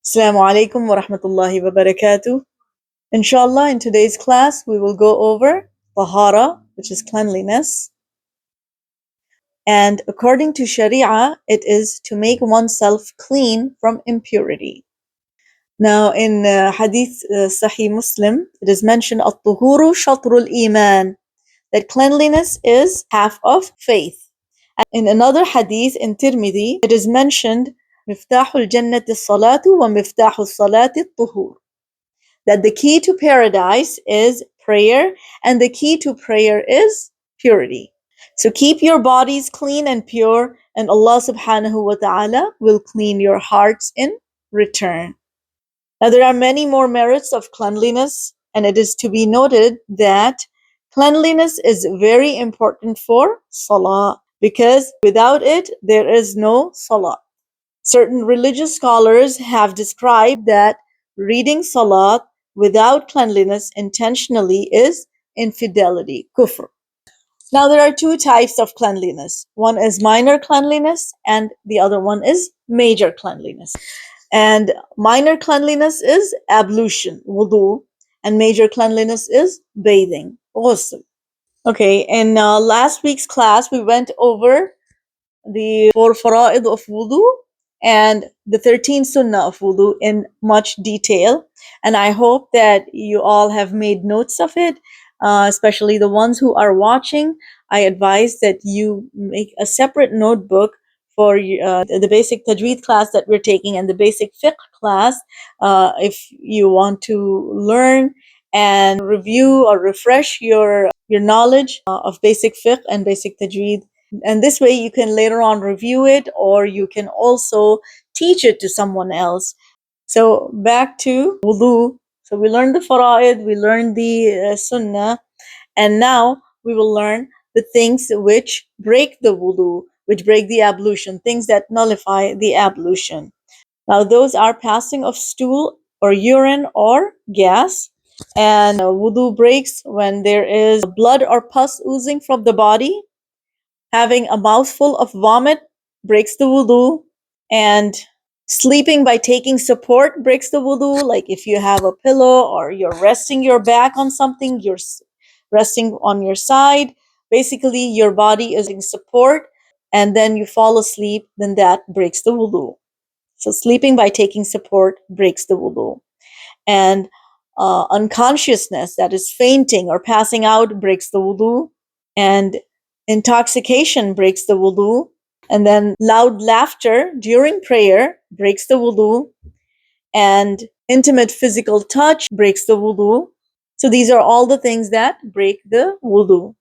Assalamu alaikum wa rahmatullahi wa barakatuh. Inshallah, in today's class, we will go over tahara, which is cleanliness. And according to Sharia, it is to make oneself clean from impurity. Now, in Hadith Sahih Muslim, it is mentioned, At-tuhuru shatrul iman, that cleanliness is half of faith. And in another Hadith in Tirmidhi, it is mentioned, Miftahul jannati salatu wa miftahul salati tuhur, that the key to paradise is prayer and the key to prayer is purity. So keep your bodies clean and pure, and Allah subhanahu wa ta'ala will clean your hearts in return. Now there are many more merits of cleanliness, and it is to be noted that cleanliness is very important for salah, because without it there is no salah. Certain religious scholars have described that reading salat without cleanliness intentionally is infidelity, kufr. Now there are two types of cleanliness. One is minor cleanliness and the other one is major cleanliness. And minor cleanliness is ablution, wudu, and major cleanliness is bathing, ghusl. Okay, in last week's class we went over the 4 fara'id of wudu and the 13 sunnah of wudu in much detail, and I hope that you all have made notes of it, especially the ones who are watching. I advise that you make a separate notebook for the basic tajwid class that we're taking and the basic fiqh class, if you want to learn and review or refresh your knowledge of basic fiqh and basic tajwid. And this way you can later on review it, or you can also teach it to someone else. So back to wudu. So we learned the fara'id, we learned the sunnah, and now we will learn the things which break the wudu, which break the ablution, things that nullify the ablution. Now those are passing of stool or urine or gas, and wudu breaks when there is blood or pus oozing from the body. Having a mouthful of vomit breaks the wudu, and sleeping by taking support breaks the wudu. Like if you have a pillow or you're resting your back on something, you're resting on your side, basically your body is in support, and then you fall asleep, then that breaks the wudu. So sleeping by taking support breaks the wudu. And unconsciousness, that is fainting or passing out, breaks the wudu. And intoxication breaks the wudu. And then loud laughter during prayer breaks the wudu. And intimate physical touch breaks the wudu. So these are all the things that break the wudu.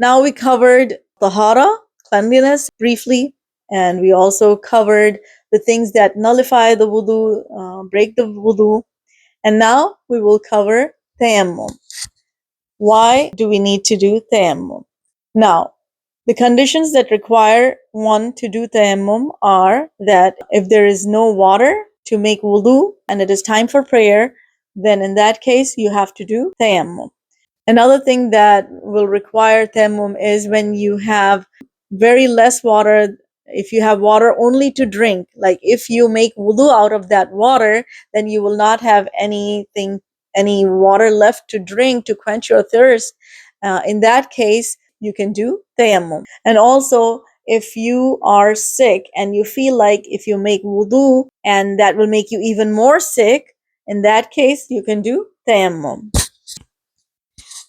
Now we covered tahara, cleanliness, briefly. And we also covered the things that nullify the wudu, break the wudu. And now we will cover tayammum. Why do we need to do tayammum? Now, the conditions that require one to do tayammum are that if there is no water to make wudu and it is time for prayer, then in that case you have to do tayammum. Another thing that will require tayammum is when you have very less water. If you have water only to drink, like if you make wudu out of that water, then you will not have any water left to drink to quench your thirst. In that case, you can do tayammum. And also, if you are sick and you feel like if you make wudu and that will make you even more sick, in that case, you can do tayammum.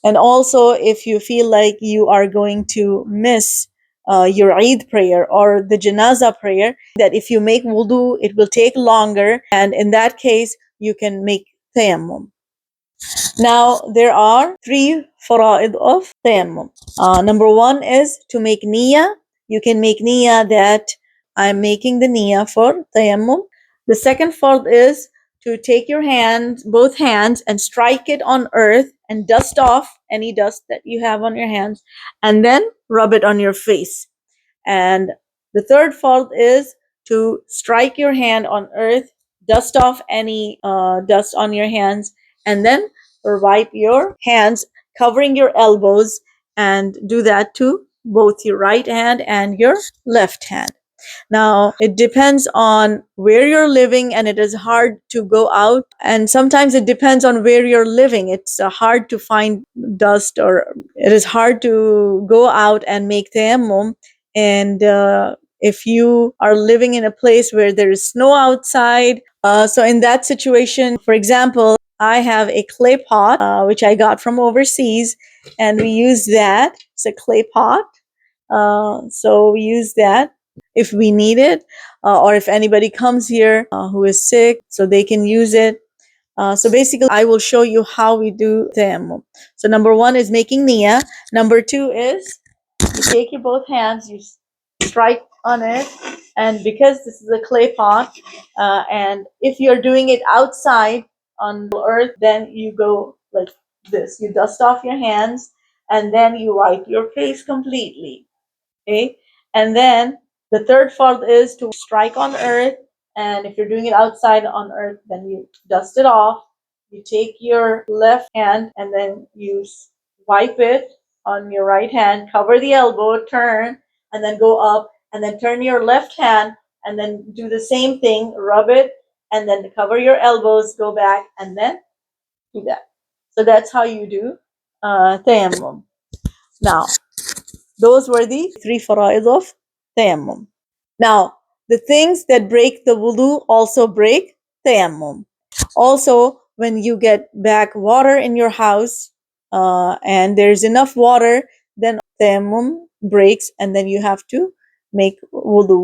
And also, if you feel like you are going to miss your Eid prayer or the Janazah prayer, that if you make wudu, it will take longer, and in that case, you can make tayammum. Now, there are 3 fara'id of tayammum. Number 1 is to make niyyah. You can make niyyah that I'm making the niyyah for tayammum. The second fard is to take your hands, both hands, and strike it on earth and dust off any dust that you have on your hands, and then rub it on your face. And the third fard is to strike your hand on earth, dust off any dust on your hands, and then wipe your hands, covering your elbows, and do that to both your right hand and your left hand. Now, it depends on where you're living, and it is hard to go out. And sometimes it depends on where you're living. It's hard to find dust, or it is hard to go out and make tayammum. And if you are living in a place where there is snow outside, so in that situation, for example, I have a clay pot, which I got from overseas, and we use that. It's a clay pot. So we use that if we need it, or if anybody comes here who is sick, so they can use it. So basically, I will show you how we do tayammum. So number one is making niyyah. Number two is you take your both hands, you strike on it, and because this is a clay pot, and if you're doing it outside on earth, then you go like this. You dust off your hands, and then you wipe your face completely. Okay, and then the third fard is to strike on earth, and if you're doing it outside on earth, then you dust it off. You take your left hand and then you wipe it on your right hand, cover the elbow, turn, and then go up, and then turn your left hand and then do the same thing, rub it, and then cover your elbows, go back, and then do that. So that's how you do tayammum. Now, those were the three fara'id of tayammum. Now, the things that break the wudu also break tayammum. Also, when you get back water in your house, and there's enough water, then tayammum breaks, and then you have to make wudu.